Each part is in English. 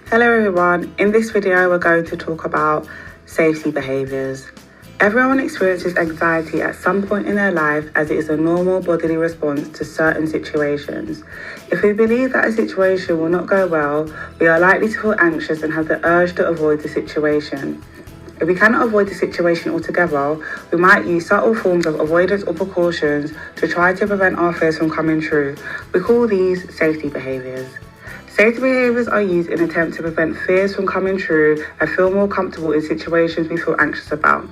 Hello everyone, in this video we're going to talk about safety behaviours. Everyone experiences anxiety at some point in their life as it is a normal bodily response to certain situations. If we believe that a situation will not go well, we are likely to feel anxious and have the urge to avoid the situation. If we cannot avoid the situation altogether, we might use subtle forms of avoidance or precautions to try to prevent our fears from coming true. We call these safety behaviours. Safety behaviours are used in an attempt to prevent fears from coming true and feel more comfortable in situations we feel anxious about.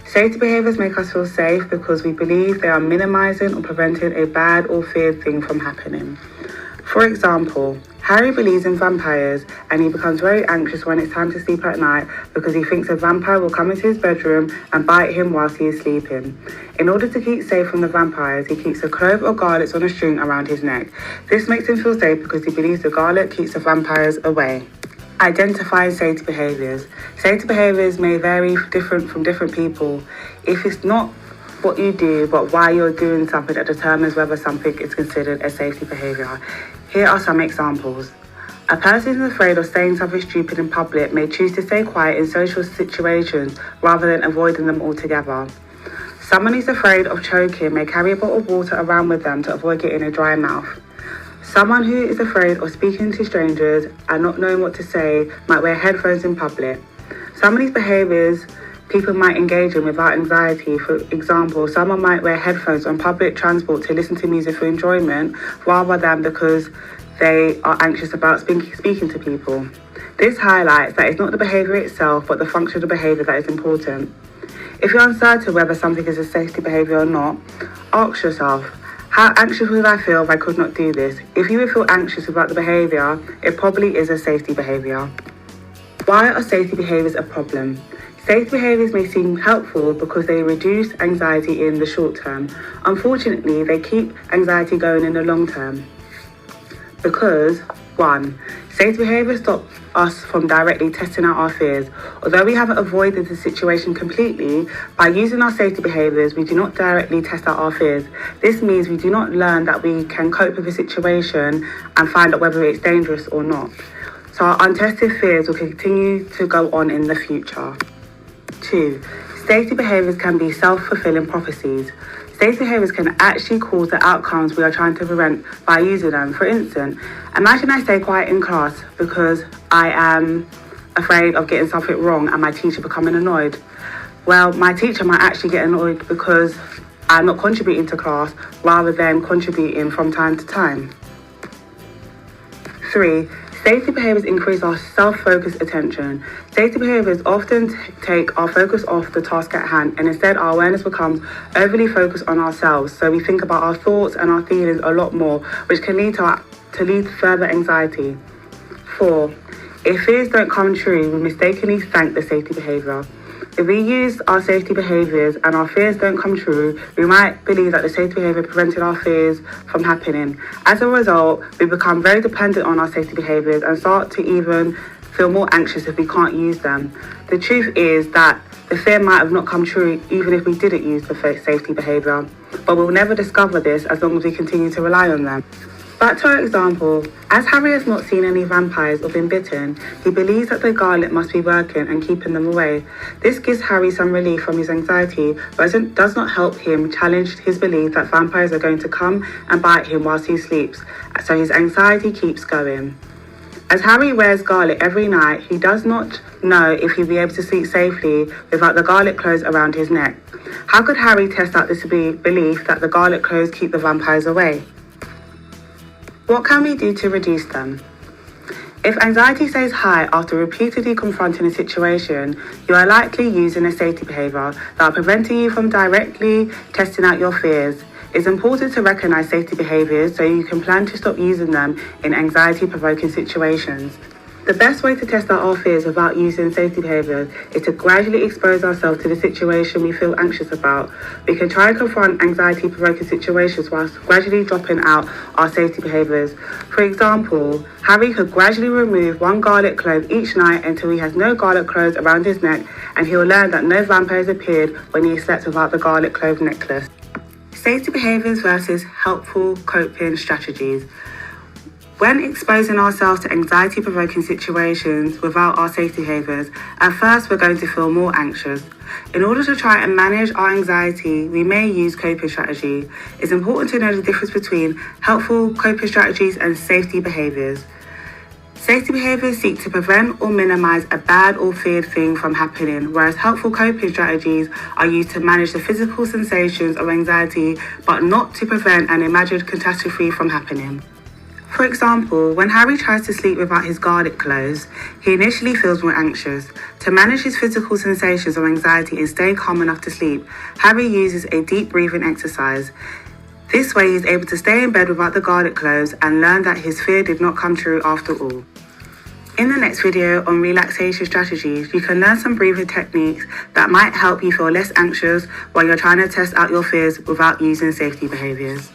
Safety behaviours make us feel safe because we believe they are minimising or preventing a bad or feared thing from happening. For example, Harry believes in vampires and he becomes very anxious when it's time to sleep at night because he thinks a vampire will come into his bedroom and bite him whilst he is sleeping. In order to keep safe from the vampires, he keeps a clove of garlic on a string around his neck. This makes him feel safe because he believes the garlic keeps the vampires away. Identifying safety behaviours. Safety behaviours may vary from different people. If it's not what you do, but why you're doing something that determines whether something is considered a safety behaviour. Here are some examples. A person who is afraid of saying something stupid in public may choose to stay quiet in social situations rather than avoiding them altogether. Someone who's afraid of choking may carry a bottle of water around with them to avoid getting a dry mouth. Someone who is afraid of speaking to strangers and not knowing what to say might wear headphones in public. Some of these behaviours people might engage in without anxiety. For example, someone might wear headphones on public transport to listen to music for enjoyment rather than because they are anxious about speaking to people. This highlights that it's not the behaviour itself but the function of the behaviour that is important. If you're uncertain whether something is a safety behaviour or not, ask yourself, how anxious would I feel if I could not do this? If you would feel anxious about the behaviour, it probably is a safety behaviour. Why are safety behaviours a problem? Safety behaviours may seem helpful because they reduce anxiety in the short term. Unfortunately, they keep anxiety going in the long term. Because, 1. Safety behaviours stop us from directly testing out our fears. Although we haven't avoided the situation completely, by using our safety behaviours, we do not directly test out our fears. This means we do not learn that we can cope with a situation and find out whether it's dangerous or not. So our untested fears will continue to go on in the future. 2. Safety behaviours can be self-fulfilling prophecies. Safety behaviours can actually cause the outcomes we are trying to prevent by using them. For instance, imagine I stay quiet in class because I am afraid of getting something wrong and my teacher becoming annoyed. Well, my teacher might actually get annoyed because I'm not contributing to class rather than contributing from time to time. 3. Safety behaviours increase our self-focused attention. Safety behaviours often take our focus off the task at hand and instead our awareness becomes overly focused on ourselves. So we think about our thoughts and our feelings a lot more, which can lead to further anxiety. 4. If fears don't come true, we mistakenly thank the safety behaviour. If we use our safety behaviours and our fears don't come true, we might believe that the safety behaviour prevented our fears from happening. As a result, we become very dependent on our safety behaviours and start to even feel more anxious if we can't use them. The truth is that the fear might have not come true even if we didn't use the safety behaviour, but we'll never discover this as long as we continue to rely on them. Back to our example, as Harry has not seen any vampires or been bitten, he believes that the garlic must be working and keeping them away. This gives Harry some relief from his anxiety, but does not help him challenge his belief that vampires are going to come and bite him whilst he sleeps, so his anxiety keeps going. As Harry wears garlic every night, he does not know if he'll be able to sleep safely without the garlic clothes around his neck. How could Harry test out this belief that the garlic clothes keep the vampires away? What can we do to reduce them? If anxiety stays high after repeatedly confronting a situation, you are likely using a safety behaviour that are preventing you from directly testing out your fears. It's important to recognise safety behaviours so you can plan to stop using them in anxiety-provoking situations. The best way to test out our fears without using safety behaviours is to gradually expose ourselves to the situation we feel anxious about. We can try and confront anxiety-provoking situations whilst gradually dropping out our safety behaviours. For example, Harry could gradually remove one garlic clove each night until he has no garlic cloves around his neck, and he will learn that no vampires appeared when he slept without the garlic clove necklace. Safety behaviours versus helpful coping strategies. When exposing ourselves to anxiety-provoking situations without our safety behaviours, at first we're going to feel more anxious. In order to try and manage our anxiety, we may use coping strategy. It's important to know the difference between helpful coping strategies and safety behaviours. Safety behaviours seek to prevent or minimise a bad or feared thing from happening, whereas helpful coping strategies are used to manage the physical sensations of anxiety, but not to prevent an imagined catastrophe from happening. For example, when Harry tries to sleep without his garlic cloves, he initially feels more anxious. To manage his physical sensations of anxiety and stay calm enough to sleep, Harry uses a deep breathing exercise. This way he's able to stay in bed without the garlic cloves and learn that his fear did not come true after all. In the next video on relaxation strategies, you can learn some breathing techniques that might help you feel less anxious while you're trying to test out your fears without using safety behaviours.